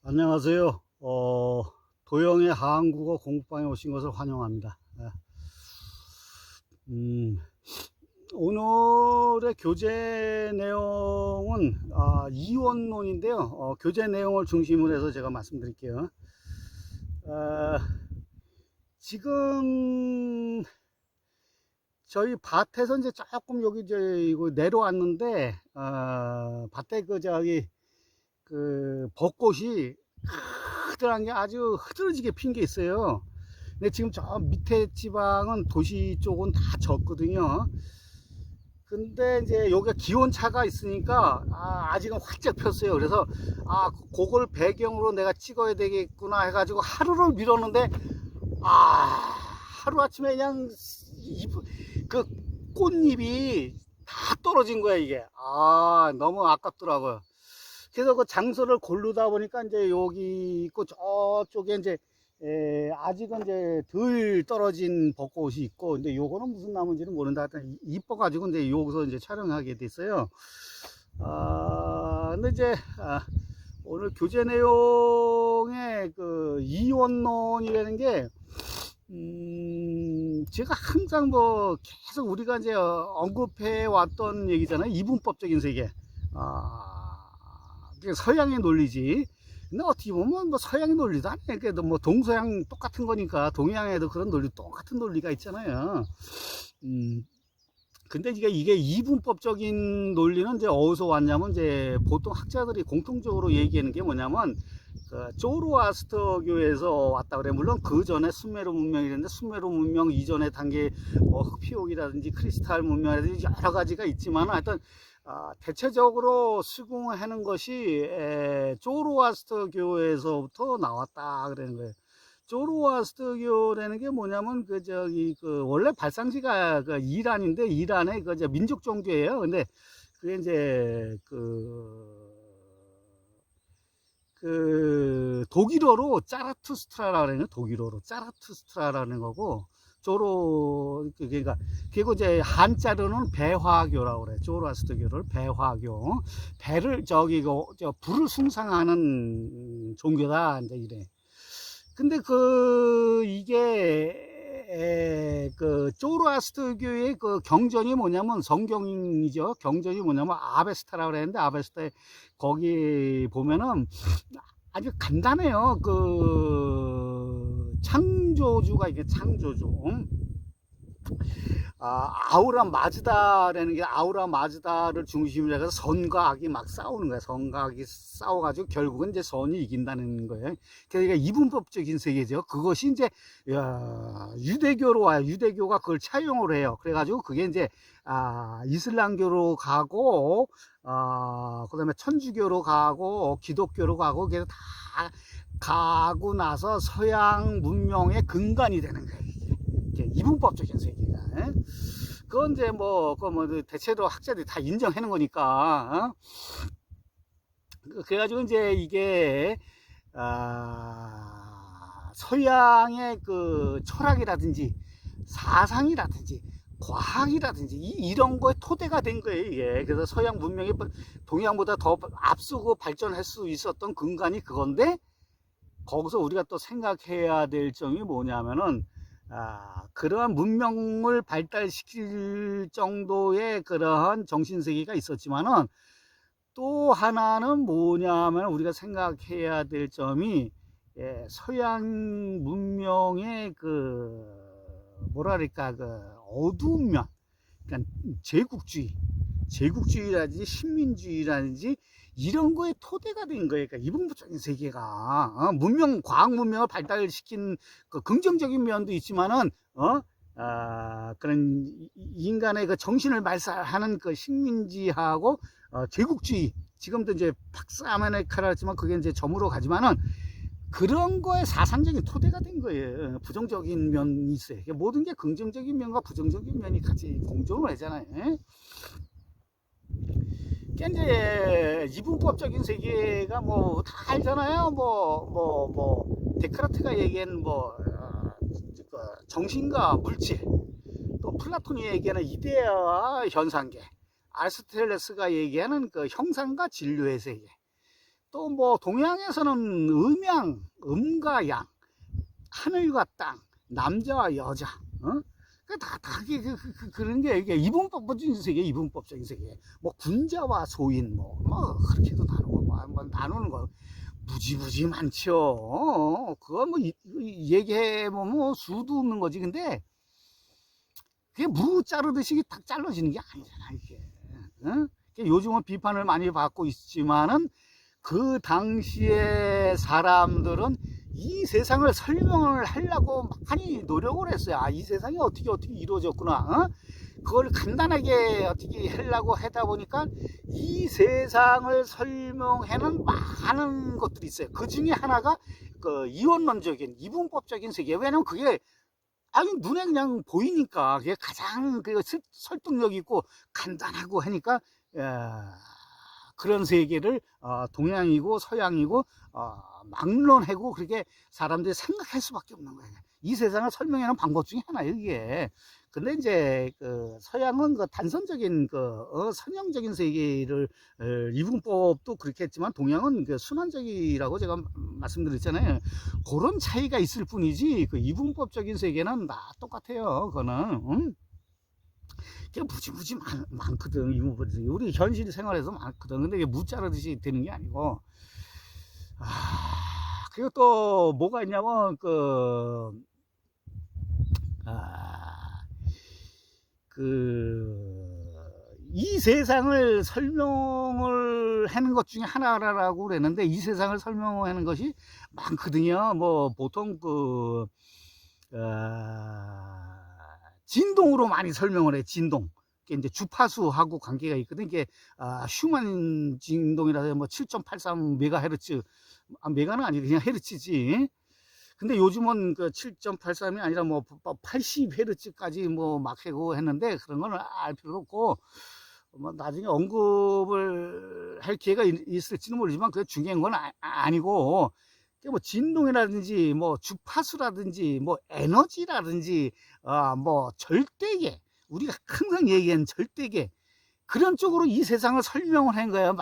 안녕하세요. 도영의 한국어 공부방에 오신 것을 환영합니다. 음, 오늘의 교재 내용은 이원론인데요. 교재 내용을 중심으로 해서 제가 말씀드릴게요. 지금 저희 밭에서 이제 조금 여기 이제 이거 내려왔는데 밭에 그 벚꽃이 흐드란 게 아주 흐드러지게 핀 게 있어요. 근데 지금 저 밑에 지방은 도시 쪽은 다 졌거든요. 근데 이제 여기가 기온차가 있으니까 아직은 활짝 폈어요. 그래서 그걸 배경으로 내가 찍어야 되겠구나 해가지고 하루를 미뤘는데 하루아침에 그냥 그 꽃잎이 다 떨어진 거야 이게. 너무 아깝더라고요. 그래서 그 장소를 고르다 보니까 이제 여기 있고 저쪽에 이제 아직은 이제 덜 떨어진 벚꽃이 있고, 근데 요거는 무슨 나무인지는 모른다. 하여튼 이뻐가지고 이제 여기서 이제 촬영하게 됐어요. 근데 이제 오늘 교재 내용의 그 이원론이라는 게 제가 항상 뭐 계속 우리가 이제 언급해 왔던 얘기잖아요. 이분법적인 세계. 서양의 논리지. 근데 어떻게 보면 뭐 서양의 논리도 아니에요. 그래도 뭐 동서양 똑같은 거니까 동양에도 그런 논리, 똑같은 논리가 있잖아요. 근데 이게 이분법적인 논리는 이제 어디서 왔냐면, 이제 보통 학자들이 공통적으로 얘기하는 게 뭐냐면, 그 조로아스터교에서 왔다 그래. 물론 그 전에 수메르 문명이랬는데, 수메르 문명 이전의 단계 뭐 흑피옥이라든지 크리스탈 문명이라든지 여러 가지가 있지만, 하여튼 대체적으로 수긍하는 것이 조로아스터교에서부터 나왔다 그러는 거예요. 조로아스터교라는 게 뭐냐면 원래 발상지가 그 이란인데, 이란의 그 민족 종교예요. 근데 그게 이제 그 독일어로 짜라투스트라라는 거예요. 독일어로 짜라투스트라라는 거고, 그러니까 그리고 이제 한자로는 배화교라고 그래. 조로아스터교를 배화교. 배를 불을 숭상하는 종교다 이제 이래. 근데 그 조로아스터교의 그 경전이 뭐냐면, 성경이죠. 경전이 뭐냐면 아베스타라고 그랬는데, 아베스타 거기 보면은 아주 간단해요. 그 창조주가 이게 창조주. 아우라 마즈다라는 게, 아우라 마즈다를 중심으로 해서 선과 악이 막 싸우는 거야. 선과 악이 싸워가지고 결국은 이제 선이 이긴다는 거예요. 그러니까 이분법적인 세계죠. 그것이 이제 유대교로 와요. 유대교가 그걸 차용을 해요. 그래가지고 그게 이제 이슬람교로 가고, 그다음에 천주교로 가고, 기독교로 가고, 그게 다 가고 나서 서양 문명의 근간이 되는 거예요. 이분법적인 세계가. 그건 이제 대체로 학자들이 다 인정하는 거니까. 그래가지고 이제 이게 서양의 그 철학이라든지 사상이라든지 과학이라든지 이런 거에 토대가 된 거예요 이게. 그래서 서양 문명이 동양보다 더 앞서고 발전할 수 있었던 근간이 그건데, 거기서 우리가 또 생각해야 될 점이 뭐냐면은, 그러한 문명을 발달시킬 정도의 그러한 정신세계가 있었지만은, 또 하나는 뭐냐면 우리가 생각해야 될 점이, 서양 문명의 뭐랄까, 어두운 면, 그러니까 제국주의라든지 식민주의라든지 이런 거에 토대가 된 거예요. 그러니까 이분법적인 세계가 과학 문명을 발달시킨 그 긍정적인 면도 있지만은 그런 인간의 그 정신을 말살하는 그 식민지하고 제국주의, 지금도 이제 박사메네카라지만 그게 이제 점으로 가지만은 그런 거에 사상적인 토대가 된 거예요. 부정적인 면이 있어요. 모든 게 긍정적인 면과 부정적인 면이 같이 공존을 하잖아요. 이제 이분법적인 세계가 뭐 다 알잖아요. 데카르트가 얘기한 정신과 물질, 또 플라톤이 얘기하는 이데아와 현상계, 아리스토텔레스가 얘기하는 그 형상과 진료의 세계, 또 뭐 동양에서는 음양, 음과 양, 하늘과 땅, 남자와 여자, 어? 그런 게 이게 이분법적인 세계, 이분법적인 세계. 뭐 군자와 소인, 뭐 그렇게도 나누고, 뭐 나누는 거 무지무지 많죠. 그거 뭐 얘기해보면 뭐 수도 없는 거지. 근데 그게 무 자르듯이 딱 잘라지는 게 아니잖아, 이게. 어? 요즘은 비판을 많이 받고 있지만은 그 당시에 사람들은 이 세상을 설명을 하려고 많이 노력을 했어요. 아, 이 세상이 어떻게 이루어졌구나. 어? 그걸 간단하게 어떻게 하려고 하다 보니까 이 세상을 설명하는 많은 것들이 있어요. 그 중에 하나가 그 이원론적인, 이분법적인 세계. 왜냐면 그게 아니 눈에 그냥 보이니까 그게 가장 그 설득력 있고 간단하고 하니까 그런 세계를 동양이고 서양이고 막론하고 그렇게 사람들이 생각할 수밖에 없는 거예요. 이 세상을 설명하는 방법 중에 하나예요, 이게. 근데 이제 그 서양은 그 단선적인 그 선형적인 세계를 이분법도 그렇게 했지만 동양은 그 순환적이라고 제가 말씀드렸잖아요. 그런 차이가 있을 뿐이지 그 이분법적인 세계는 다 똑같아요. 그거는. 무지무지 많거든. 이분법적인 우리 현실 생활에서 많거든. 근데 이게 무자르듯이 되는 게 아니고. 그리고 또 뭐가 있냐면 이 세상을 설명을 하는 것 중에 하나라고 그랬는데 이 세상을 설명하는 것이 많거든요. 뭐 보통 진동으로 많이 설명을 해. 진동. 이게 이제 주파수하고 관계가 있거든. 이게 휴먼 진동이라서 뭐 7.83 메가헤르츠, 메가는 아니고 그냥 헤르츠지. 근데 요즘은 그 7.83이 아니라 뭐 80헤르츠까지 뭐 막 하고 했는데 그런 거는 알 필요도 없고 뭐 나중에 언급을 할 기회가 있을지는 모르지만 그게 중요한 건 아니고 뭐 진동이라든지 뭐 주파수라든지 뭐 에너지라든지 뭐 절대계, 우리가 항상 얘기하는 절대계, 그런 쪽으로 이 세상을 설명을 한 거예요.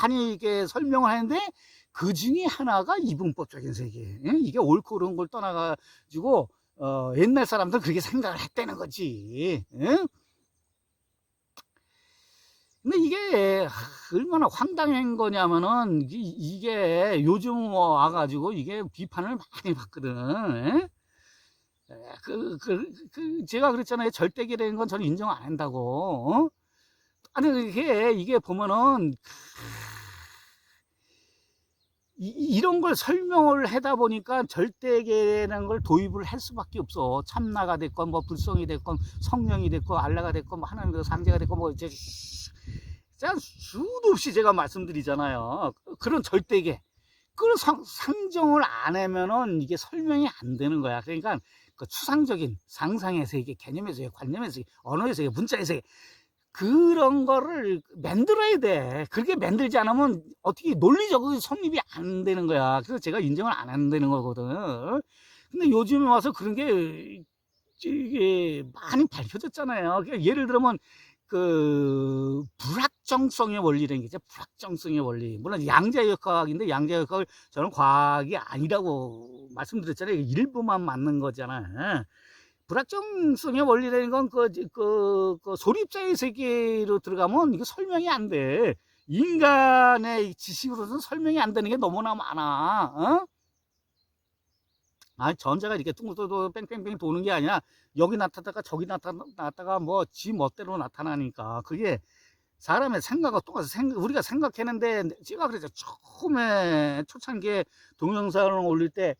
많이 이렇게 설명을 하는데 그 중에 하나가 이분법적인 세계. 이게 옳고 그런 걸 떠나가지고 옛날 사람들 그렇게 생각을 했다는 거지. 근데 이게 얼마나 황당한 거냐면은 이게 요즘 와가지고 이게 비판을 많이 받거든. 제가 그랬잖아요. 절대계라는 건 저는 인정 안 한다고. 아니 이게 보면은 이런 걸 설명을 하다 보니까 절대계라는 걸 도입을 할 수밖에 없어. 참나가 됐건 뭐 불성이 됐건 성령이 됐건 알라가 됐건 뭐 하나님의 상제가 됐건 뭐 이제 수도 없이 제가 말씀드리잖아요. 그런 절대계 그걸 상정을 안 하면은 이게 설명이 안 되는 거야. 그러니까 그 추상적인 상상의 세계, 개념의 세계, 관념의 세계, 언어의 세계, 문자의 세계, 그런 거를 만들어야 돼. 그렇게 만들지 않으면 어떻게 논리적으로 성립이 안 되는 거야. 그래서 제가 인정을 안 한다는 거거든. 근데 요즘에 와서 그런 게 이게 많이 밝혀졌잖아요. 그러니까 예를 들면 그 불확정성의 원리라는 게 있죠. 불확정성의 원리. 물론 양자역학인데 양자역학을 저는 과학이 아니라고 말씀드렸잖아요. 일부만 맞는 거잖아. 불확정성의 원리라는 건 그 소립자의 세계로 들어가면 이거 설명이 안 돼. 인간의 지식으로서는 설명이 안 되는 게 너무나 많아. 전자가 이렇게 둥글둥글 뺑뺑뺑 도는 게 아니라 여기 나타났다가 저기 나타났다가 뭐 지 멋대로 나타나니까 그게 사람의 생각과 똑같이 우리가 생각했는데 제가 그랬죠. 처음에 초창기에 동영상을 올릴 때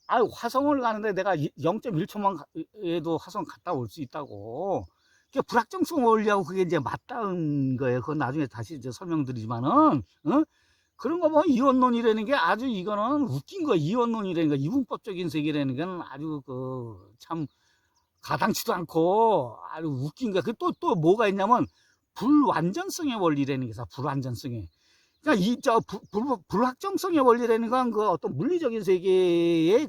화성을 가는데 내가 0.1초만 해도 화성 갔다 올 수 있다고. 그게 불확정성 원리하고 그게 이제 맞닿은 거예요. 그건 나중에 다시 이제 설명드리지만은, 그런 거 보면 이원론이라는 게 아주 이거는 웃긴 거야. 이원론이라는 거, 이분법적인 세계라는 건 아주 참 가당치도 않고 아주 웃긴 거야. 또 뭐가 있냐면 불완전성의 원리라는 게 있어. 불완전성의. 그러니까 불확정성의 원리라는 건 그 어떤 물리적인 세계의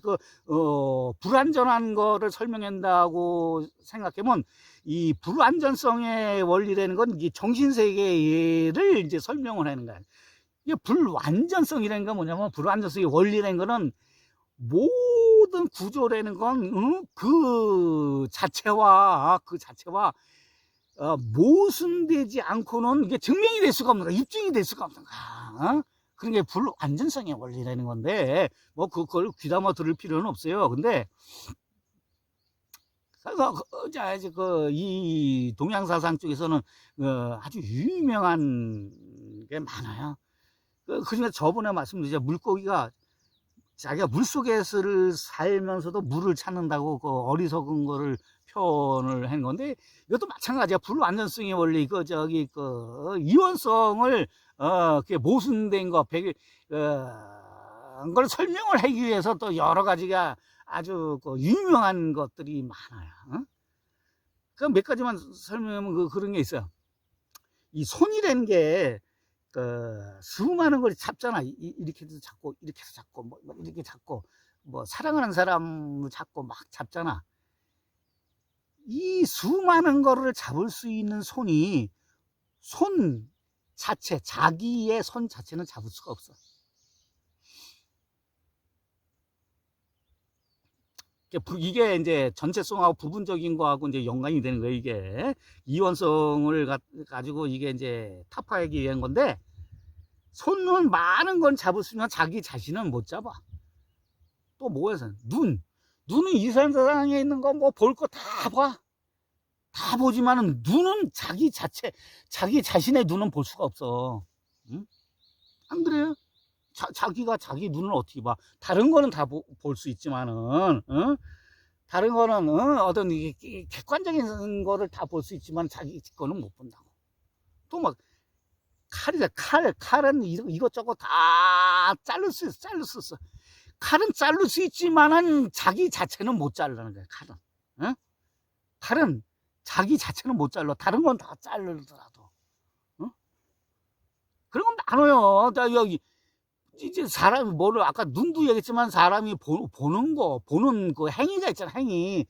불완전한 거를 설명한다고 생각하면 이 불완전성의 원리라는 건 이 정신 세계를 이제 설명을 하는 거야. 이게 불완전성이라는 건 뭐냐면, 불완전성의 원리라는 거는 모든 구조라는 건, 그 자체와 모순되지 않고는 이게 증명이 될 수가 없는 거야. 입증이 될 수가 없는 거야. 그런 게 불완전성의 원리라는 건데, 뭐, 그걸 귀담아 들을 필요는 없어요. 근데, 이 동양사상 쪽에서는, 아주 유명한 게 많아요. 그중에 저번에 말씀드렸죠. 물고기가 자기가 물속에서 살면서도 물을 찾는다고 그 어리석은 거를 표현을 한 건데, 이것도 마찬가지야. 불완전성의 원리, 이원성을, 그게 모순된 거, 그걸 설명을 하기 위해서 또 여러 가지가 아주 유명한 것들이 많아요. 그 몇 가지만 설명하면 그런 게 있어요. 이 손이라는 게, 수많은 걸 잡잖아. 이렇게 해서 잡고, 이렇게 해서 잡고, 뭐 이렇게 잡고, 뭐 사랑하는 사람을 잡고 막 잡잖아. 이 수많은 거를 잡을 수 있는 손이, 손 자체, 자기의 손 자체는 잡을 수가 없어. 이게 이제 전체성하고 부분적인 거하고 이제 연관이 되는 거예요. 이게 이원성을 가지고 이게 이제 타파하기 위한 건데, 손은 많은 건 잡을 수 있는 자기 자신은 못 잡아. 또 뭐해서 눈은 이 세상에 있는 거 뭐 볼 거 다 봐. 다 보지만은 눈은 자기 자신의 눈은 볼 수가 없어. 응? 안 그래요? 자기가 자기 눈을 어떻게 봐? 다른 거는 다 볼 수 있지만은, 다른 거는, 어떤 객관적인 거를 다 볼 수 있지만 자기 거는 못 본다고. 또 막, 칼은 이것저것 다 자를 수 있어. 칼은 자를 수 있지만은 자기 자체는 못 자르는 거야, 칼은. 응? 칼은 자기 자체는 못 잘라. 다른 건 다 자르더라도. 응? 그런 건 많아요. 여기, 이제 사람이 아까 눈도 얘기했지만 사람이 보는 그 행위가 있잖아, 행위.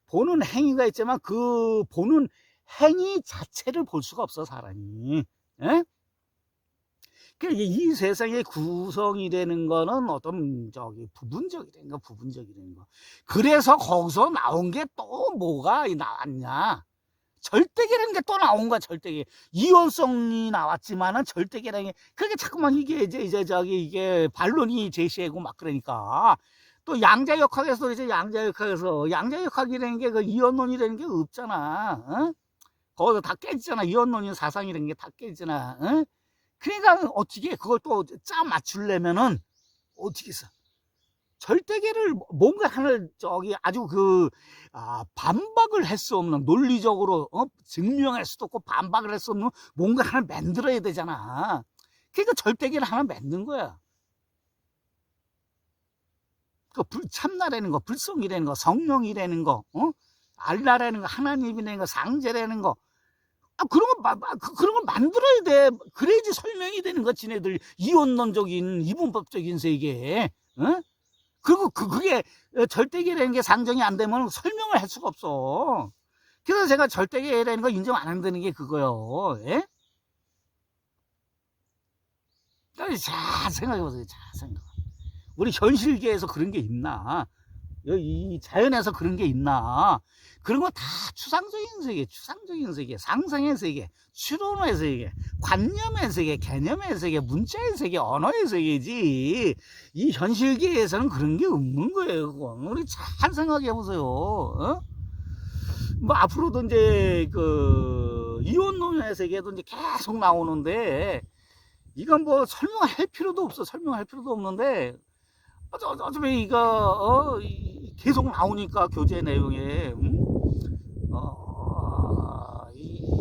보는 행위가 있지만 그 보는 행위 자체를 볼 수가 없어, 사람이. 예? 그러니까 이 세상의 구성이 되는 거는 어떤 부분적이라는 거. 그래서 거기서 나온 게 또 뭐가 나왔냐? 절대계라는 게 또 나온 거야, 절대계. 이원성이 나왔지만은 절대계라는 게, 그게 자꾸만 이게 이게 반론이 제시하고 막 그러니까. 또 양자역학에서 양자역학이라는 게 그 이원론이라는 게 없잖아. 어? 거기서 다 깨지잖아. 이원론이 사상이라는 게 다 깨지잖아. 어? 그러니까 어떻게 그걸 또 짜 맞추려면은 어떻게 써? 절대계를 뭔가 하나를 아주 반박을 할 수 없는, 논리적으로 증명할 수도 없고 반박을 할 수 없는 뭔가 하나 만들어야 되잖아. 그러니까 절대계를 하나 만든 거야. 그 참나라는 거, 불성이라는 거, 성령이라는 거, 알라라는 거, 하나님이라는 거, 상제라는 거, 그런 걸 만들어야 돼. 그래야지 설명이 되는 거, 지네들 이원론적인 이분법적인 세계. 그리고 그게 절대계라는 게 상정이 안 되면 설명을 할 수가 없어. 그래서 제가 절대계라는 거 인정 안 한다는 게 그거예요. 예? 잘 생각해보세요. 잘 생각. 우리 현실계에서 그런 게 있나? 이 자연에서 그런 게 있나? 그런 거 다 추상적인 세계, 상상의 세계, 추론의 세계, 관념의 세계, 개념의 세계, 문자의 세계, 언어의 세계지. 이 현실계에서는 그런 게 없는 거예요. 우리 잘 생각해 보세요. 뭐 앞으로도 이제 이원론의 세계도 이제 계속 나오는데, 이건 뭐 설명할 필요도 없어. 설명할 필요도 없는데, 어차피 이거 계속 나오니까 교재 내용에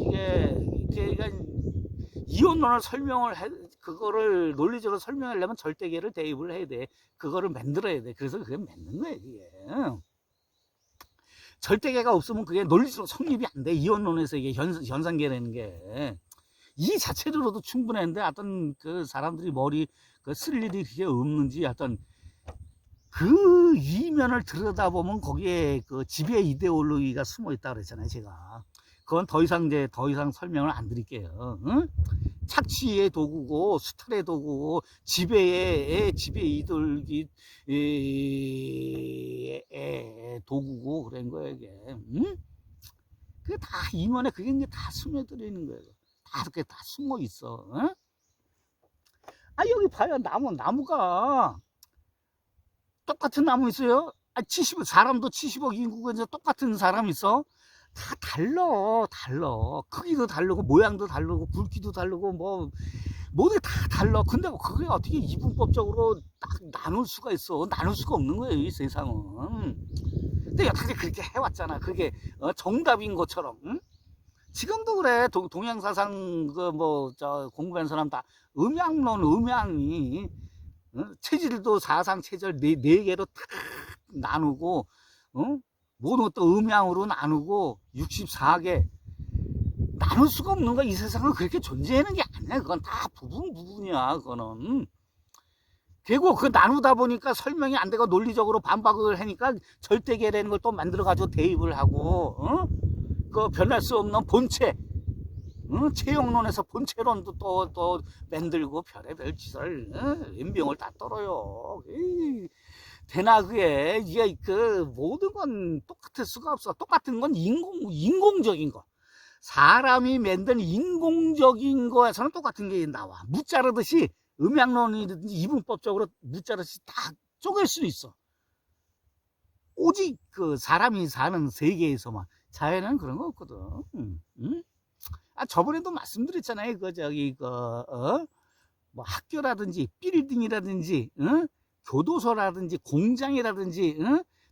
이게 이원론을 그거를 논리적으로 설명하려면 절대계를 대입을 해야 돼. 그거를 만들어야 돼. 그래서 그게 만든 거야, 이게. 절대계가 없으면 그게 논리적으로 성립이 안 돼. 이원론에서 이게 현상계라는 게. 이 자체로도 충분했는데, 어떤 사람들이 쓸 일이 그게 없는지, 어떤 그 이면을 들여다보면 거기에 지배 이데올로기가 숨어 있다고 그랬잖아요, 제가. 그건 더 이상 설명을 안 드릴게요. 응? 착취의 도구고 수탈의 도구고 지배 이들기 도구고 그런 거예요 이게. 응? 그게 다 이면에 그게 다 스며들어 있는 거예요. 다 이렇게 다 숨어 있어. 응? 아 여기 봐요 나무가 똑같은 나무 있어요. 아, 사람도 70억 인구가 이제 똑같은 사람 있어. 다 달라. 크기도 다르고, 모양도 다르고, 굵기도 다르고, 뭐, 모두 다 달라. 근데 그게 어떻게 이분법적으로 딱 나눌 수가 있어. 나눌 수가 없는 거예요, 이 세상은. 근데 여태까지 그렇게 해왔잖아. 그게 정답인 것처럼. 응? 지금도 그래. 동양사상, 공부한 사람 다 음양이, 체질도 사상 체절 네 개로 탁 나누고, 모든 것도 음양으로 나누고 64개 나눌 수가 없는 거야. 이 세상은 그렇게 존재하는 게 아니야. 그건 다 부분이야. 그거는 결국 그 나누다 보니까 설명이 안 되고 논리적으로 반박을 하니까 절대계라는 걸 또 만들어 가지고 대입을 하고 그 변할 수 없는 본체 채용론에서 본체론도 또 만들고 별의별 짓을 연병을 다 떨어요. 되나 그게 이게 그 모든 건 똑같을 수가 없어. 똑같은 건 인공적인 거. 사람이 만든 인공적인 거에서는 똑같은 게 나와. 무자르듯이 음양론이든지 이분법적으로 무자르듯이 다 쪼갤 수 있어. 오직 그 사람이 사는 세계에서만. 자연은 그런 거 없거든. 응? 아, 저번에도 말씀드렸잖아요. 뭐 학교라든지 빌딩이라든지, 교도소라든지 공장이라든지,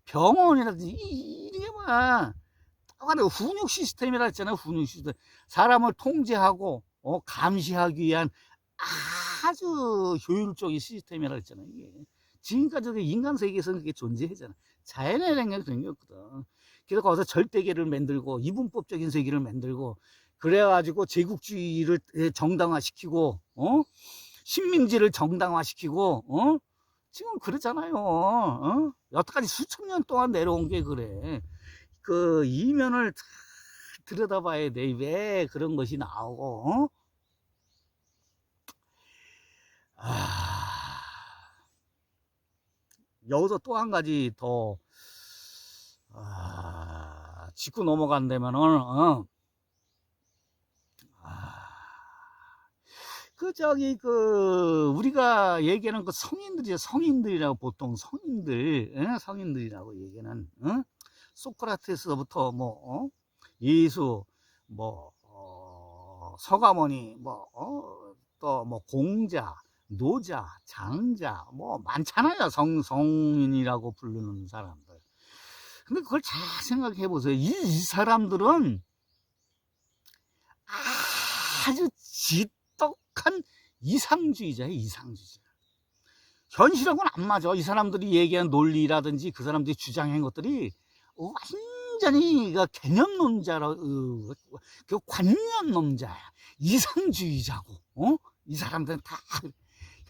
병원이라든지 이게 뭐야? 훈육 시스템이라 했잖아요. 훈육 시스템. 사람을 통제하고 감시하기 위한 아주 효율적인 시스템이라 했잖아요. 이게 지금까지 인간 세계에서는 그게 존재하잖아. 자연이라는 게 그런 게 없거든. 그래서 거기서 절대계를 만들고 이분법적인 세계를 만들고 그래가지고 제국주의를 정당화시키고 식민지를 정당화시키고 지금 그러잖아요. 여태까지 수천 년 동안 내려온 게 그래. 그 이면을 들여다봐야 돼. 왜 그런 것이 나오고 여기서 또 한 가지 더 짚고 넘어간다면은 우리가 얘기하는 그 성인들이라고 보통 성인들이라고 얘기하는 소크라테스부터 예수 서가모니 또 공자 노자 장자 많잖아요. 성인이라고 부르는 사람들. 근데 그걸 잘 생각해 보세요. 이 사람들은 아주 지독한 이상주의자예요. 이상주의자. 현실하고는 안 맞아. 이 사람들이 얘기하는 논리라든지 그 사람들이 주장한 것들이 완전히 개념론자라, 그 관념론자야. 이상주의자고, 이 사람들은 다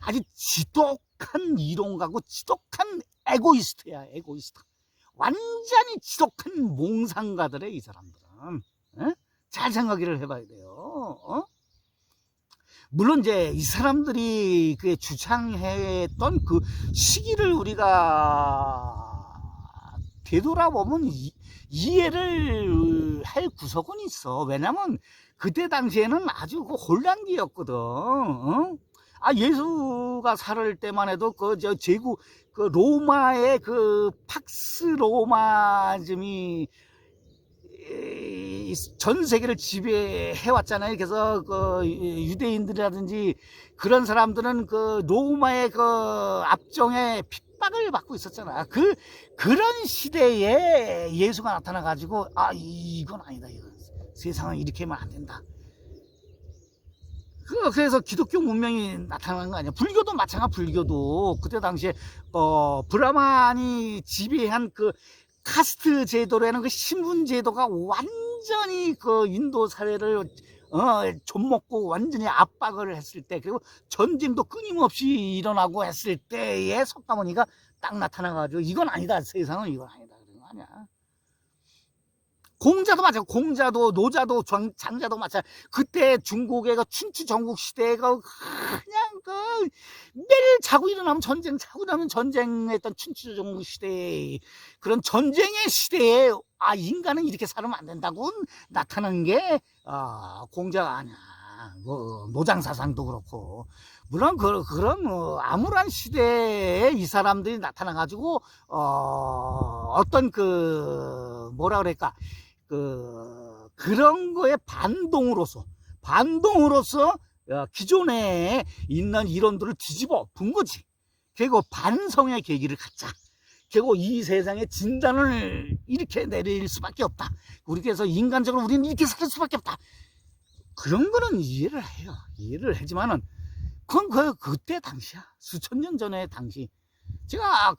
아주 지독한 이론가고 지독한 에고이스트야. 에고이스트. 완전히 지독한 몽상가들의 이 사람들은. 잘 생각을 해봐야 돼요. 물론 이제 이 사람들이 그 주장했던 그 시기를 우리가 되돌아보면 이해를 할 구석은 있어. 왜냐면 그때 당시에는 아주 그 혼란기였거든. 예수가 살을 때만 해도 제국 로마의 그 팍스 로마즘이 전 세계를 지배해 왔잖아요. 그래서 유대인들이라든지 그런 사람들은 로마의 압정에 핍박을 받고 있었잖아. 그런 시대에 예수가 나타나 가지고 이건 아니다. 세상은 이렇게 하면 안 된다. 그래서 기독교 문명이 나타난 거 아니야. 불교도 마찬가지. 불교도 그때 당시에 브라만이 지배한 카스트 제도라는 그 신분 제도가 완전히 인도 사회를 좀먹고 완전히 압박을 했을 때, 그리고 전쟁도 끊임없이 일어나고 했을 때에 석가모니가 딱 나타나가지고 이건 아니다. 세상은 이건 아니다. 그런 거 아니야. 공자도 마찬가지, 공자도, 노자도, 장자도 마찬가지. 그때 중국의 그 춘추 전국 시대가 그냥 매일 자고 일어나면 전쟁, 자고 일어나면 전쟁했던 춘추 전국 시대, 그런 전쟁의 시대에, 인간은 이렇게 살면 안 된다고 나타난 게, 공자가 아니야. 뭐, 노장사상도 그렇고. 물론, 그런, 암울한 시대에 이 사람들이 나타나가지고, 어떤 뭐라 그럴까. 그런 거에 반동으로서 기존에 있는 이론들을 뒤집어 본 거지. 그리고 반성의 계기를 갖자. 그리고 이 세상의 진단을 이렇게 내릴 수밖에 없다. 그래서 인간적으로 우리는 이렇게 살 수밖에 없다. 그런 거는 이해를 해요. 이해를 하지만은, 그건 그때 당시야. 수천 년 전의 당시. 제가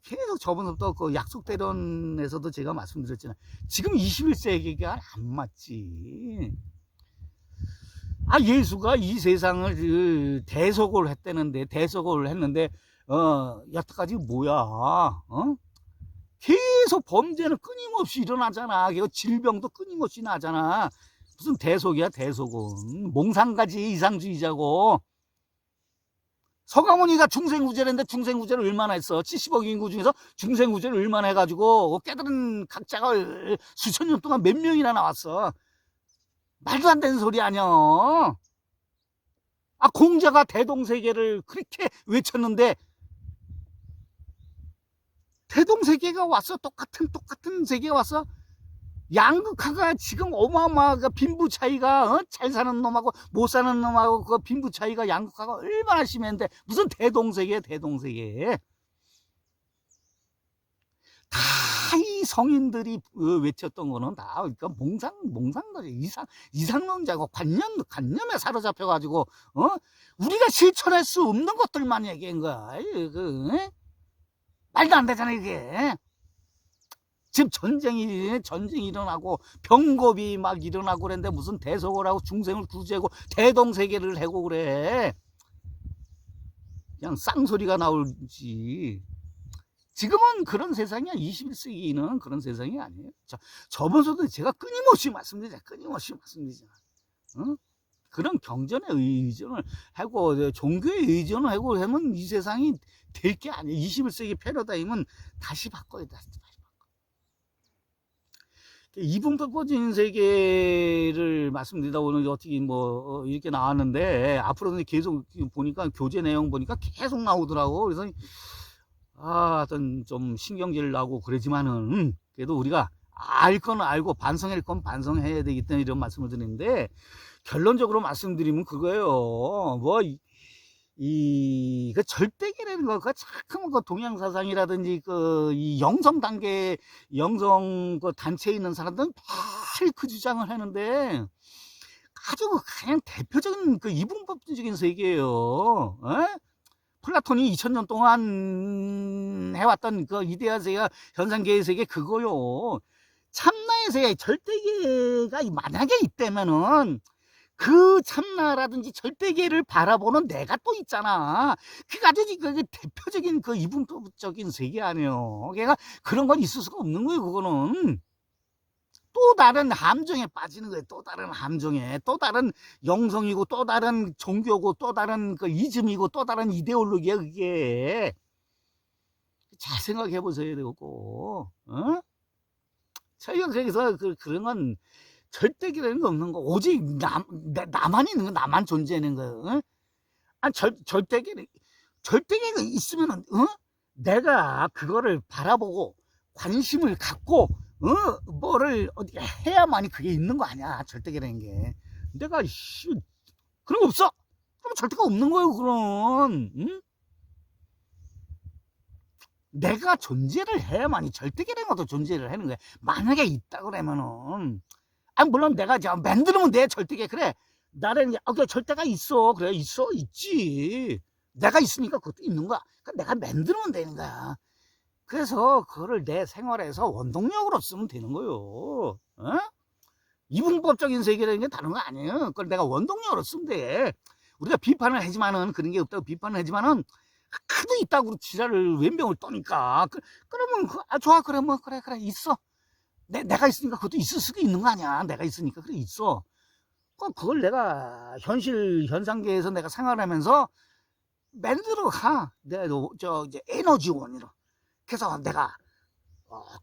계속 저번부터 약속대론에서도 제가 말씀드렸잖아요. 지금 21세기가 안 맞지. 예수가 이 세상을 대속을 했는데, 여태까지 뭐야, 계속 범죄는 끊임없이 일어나잖아. 질병도 끊임없이 나잖아. 무슨 대속이야, 대속은. 몽상가지, 이상주의자고. 서가모니가 중생구제를 했는데 중생구제를 얼마나 했어? 70억 인구 중에서 중생구제를 얼마나 해가지고 깨달은 각자가 수천 년 동안 몇 명이나 나왔어. 말도 안 되는 소리 아니야. 공자가 대동세계를 그렇게 외쳤는데 대동세계가 왔어. 똑같은 세계가 왔어. 양극화가 지금 어마어마하게 빈부 차이가, 잘 사는 놈하고 못 사는 놈하고 그 빈부 차이가, 양극화가 얼마나 심했는데 무슨 대동세계야, 대동세계. 다 이 성인들이 외쳤던 거는 다 그러니까 몽상거지. 이상론자고 관념에 사로잡혀가지고 우리가 실천할 수 없는 것들만 얘기한 거야. 말도 안 되잖아 이게. 지금 전쟁이 일어나고 병겁이 막 일어나고 그랬는데 무슨 대속을 하고 중생을 구제하고 대동세계를 하고 그래. 그냥 쌍소리가 나올지. 지금은 그런 세상이야. 21세기는 그런 세상이 아니에요. 저번서도 제가 끊임없이 말씀드리잖아. 그런 경전에 의존을 하고 종교에 의존을 하고 하면 이 세상이 될 게 아니에요. 21세기 패러다임은 다시 바꿔야 돼. 이분법적인 세계를 말씀드리다 보니 어떻게 이렇게 나왔는데, 앞으로는 계속 보니까 교재 내용 보니까 계속 나오더라고. 그래서 하여튼 좀 신경질 나고 그러지만은 그래도 우리가 알 건 알고 반성할 건 반성해야 되기 때문에 이런 말씀을 드리는데, 결론적으로 말씀드리면 그거예요. 그 절대계라는 거, 참, 동양사상이라든지, 이 영성 단체에 있는 사람들은 매일 그 주장을 하는데, 아주 그냥 대표적인 이분법적인 세계예요. 플라톤이 2000년 동안 해왔던 이데아 세계, 현상계의 세계, 그거요. 참나의 세계, 절대계가 만약에 있다면은, 그 참나라든지 절대계를 바라보는 내가 또 있잖아. 그게 아주 대표적인 이분법적인 세계 아니에요. 걔가 그런 건 있을 수가 없는 거예요, 그거는. 또 다른 함정에 빠지는 거예요. 또 다른 함정에. 또 다른 영성이고, 또 다른 종교고, 또 다른 이즘이고, 또 다른 이데올로기야, 그게. 잘 생각해 보셔야 되고, 저희가 그래서 그런 건 절대계라는 거 없는 거. 오직 나만 있는 거, 나만 존재하는 거예요. 절대계가 있으면은, 내가 그거를 바라보고 관심을 갖고, 뭐를 어떻게 해야만이 그게 있는 거 아니야. 절대계라는 게. 내가, 그런 거 없어. 그럼 절대가 없는 거예요, 그럼. 내가 존재를 해야만이 절대계라는 것도 존재를 하는 거야. 만약에 있다 그러면은, 물론 내가 만들면 돼, 절대계. 그래. 나는, 절대가 있어. 그래, 있지. 내가 있으니까 그것도 있는 거야. 내가 만들면 되는 거야. 그래서 그거를 내 생활에서 원동력으로 쓰면 되는 거요. 이분법적인 세계라는 게 다른 거 아니에요. 그걸 내가 원동력으로 쓰면 돼. 우리가 비판을 하지만은, 그런 게 없다고 비판을 하지만은, 하도 있다고 지랄을 왼병을 떠니까. 그러면, 좋아. 그래, 그래, 있어. 내가 있으니까 그것도 있을 수도 있는 거 아니야. 내가 있으니까. 그래, 있어. 그걸 내가 현실, 현상계에서 내가 생활하면서 만들어 가. 내가 이제 에너지원으로. 그래서 내가,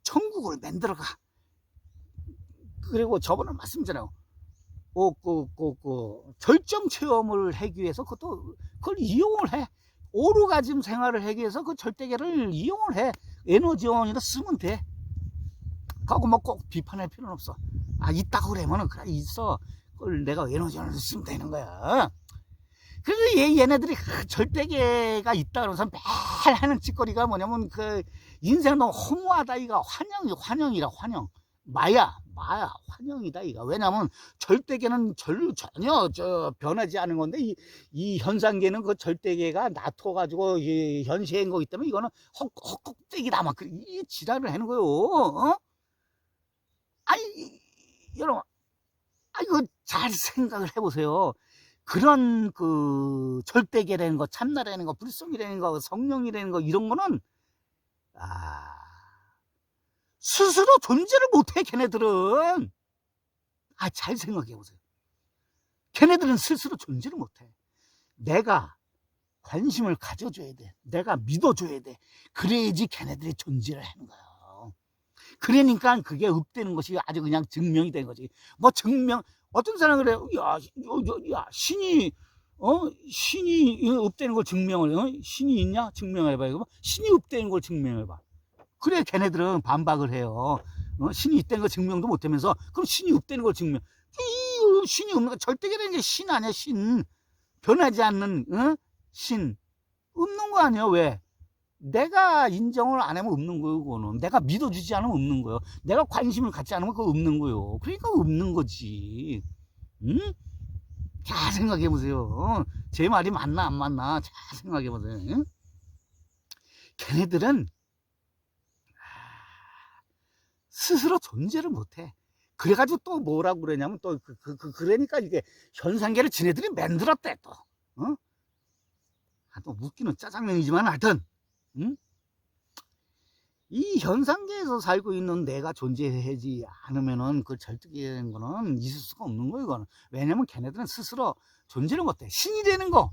천국을 만들어 가. 그리고 저번에 말씀드렸잖아요. 절정 체험을 하기 위해서 그걸 이용을 해. 오르가즘 생활을 하기 위해서 그 절대계를 이용을 해. 에너지원으로 쓰면 돼. 그거 뭐 꼭 비판할 필요는 없어. 있다고 그러면은, 그래, 있어. 그걸 내가 에너지원으로 쓰면 되는 거야. 그래서 얘네들이 절대계가 있다 그러면서 매일 하는 짓거리가 뭐냐면, 인생 너무 허무하다, 이가. 환영이라, 환영. 마야, 환영이다, 이가. 왜냐면, 절대계는 전혀 변하지 않은 건데, 이 현상계는 그 절대계가 놔둬가지고, 현시한 거기 때문에, 이거는 헛꼭대기다, 막, 이 지랄을 하는 거요. 여러분, 이거 잘 생각을 해보세요. 그런 절대계라는 거, 참나라는 거, 불성이라는 거, 성령이라는 거, 이런 거는, 스스로 존재를 못해, 걔네들은. 잘 생각해보세요. 걔네들은 스스로 존재를 못해. 내가 관심을 가져줘야 돼. 내가 믿어줘야 돼. 그래야지 걔네들이 존재를 하는 거야. 그러니까 그게 읍되는 것이 아주 그냥 증명이 된 거지. 뭐 증명, 어떤 사람은 그래요. 야, 신이 읍되는 걸 증명을, 신이 있냐? 증명해봐. 이거 신이 읍되는 걸 증명해봐. 그래, 걔네들은 반박을 해요. 신이 있다는 걸 증명도 못하면서, 그럼 신이 읍되는 걸 증명. 신이 없는 거, 절대계라는 게 신 아니야, 신. 변하지 않는, 신. 없는 거 아니야, 왜? 내가 인정을 안 하면 없는 거예요, 그거는. 내가 믿어주지 않으면 없는 거예요. 내가 관심을 갖지 않으면 그거 없는 거예요. 그러니까 없는 거지. 응? 잘 생각해보세요. 제 말이 맞나, 안 맞나. 잘 생각해보세요. 응? 걔네들은 스스로 존재를 못해. 그래가지고 또 뭐라고 그러냐면, 또, 그러니까 이게 현상계를 지네들이 만들었대, 또. 또 웃기는 짜장면이지만 하여튼, 응? 이 현상계에서 살고 있는 내가 존재하지 않으면은 그 절대계라는 거는 있을 수가 없는 거예요, 이거는. 왜냐면 걔네들은 스스로 존재를 못해. 신이 되는 거,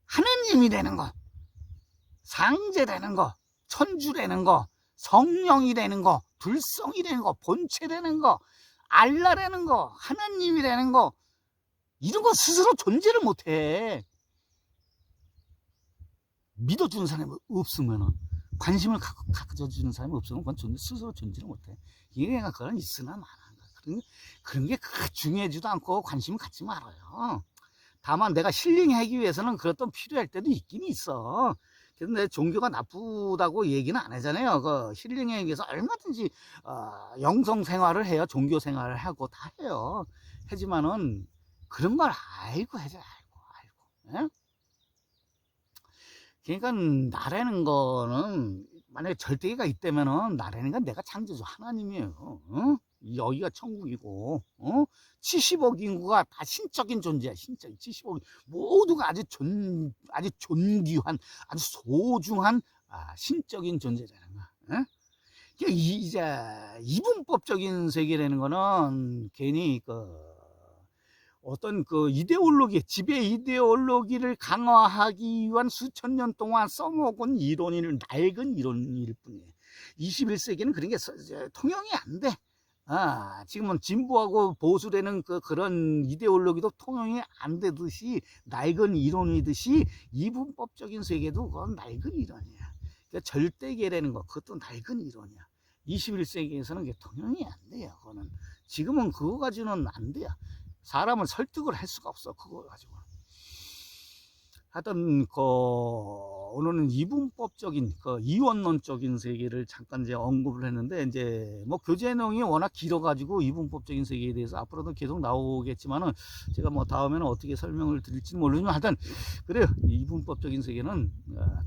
하느님이 되는 거, 상제 되는 거, 천주 되는 거, 성령이 되는 거, 불성이 되는 거, 본체 되는 거, 알라 되는 거, 하나님이 되는 거, 이런 거 스스로 존재를 못해. 믿어주는 사람이 없으면은, 관심을 가져주는 사람이 없으면 그건 스스로 존재를 못해. 이게 그건 있으나 마나. 그런 게 중요하지도 않고 관심을 갖지 말아요. 다만 내가 힐링하기 위해서는 그것도 필요할 때도 있긴 있어. 그래서 내 종교가 나쁘다고 얘기는 안 하잖아요. 힐링하기 위해서 얼마든지 영성 생활을 해요. 종교 생활을 하고 다 해요. 하지만은 그런 걸 알고 하죠. 알고. 예? 그러니까 나라는 거는 만약에 절대계가 있다면은 나라는 건 내가 창조주 하나님이에요. 여기가 천국이고 70억 인구가 다 신적인 존재야. 신적인 70억 모두가 아주 존귀한 아주 소중한 신적인 존재라는 거야. 이제 이분법적인 세계라는 거는 괜히 어떤 이데올로기, 지배 이데올로기를 강화하기 위한 수천 년 동안 써먹은 낡은 이론일 뿐이에요. 21세기는 그런 게 통용이 안 돼. 지금은 진보하고 보수라는 그런 이데올로기도 통용이 안 되듯이 낡은 이론이듯이 이분법적인 세계도 그건 낡은 이론이야. 그러니까 절대계라는 거, 그것도 낡은 이론이야. 21세기에서는 그게 통용이 안 돼요. 그거는 지금은 그거 가지고는 안 돼요. 사람을 설득을 할 수가 없어, 그거 가지고. 하여튼 오늘은 이분법적인 이원론적인 세계를 잠깐 이제 언급을 했는데, 이제 뭐 교재 내용이 워낙 길어가지고 이분법적인 세계에 대해서 앞으로도 계속 나오겠지만은 제가 뭐 다음에는 어떻게 설명을 드릴지 모르지만, 하여튼 그래요. 이분법적인 세계는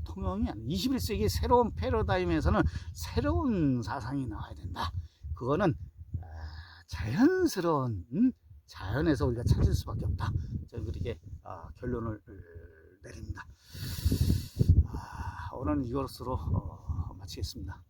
통용이 안 돼. 21세기 새로운 패러다임에서는 새로운 사상이 나와야 된다. 그거는 자연스러운 자연에서 우리가 찾을 수밖에 없다. 저는 그렇게 결론을 내립니다. 오늘은 이것으로 마치겠습니다.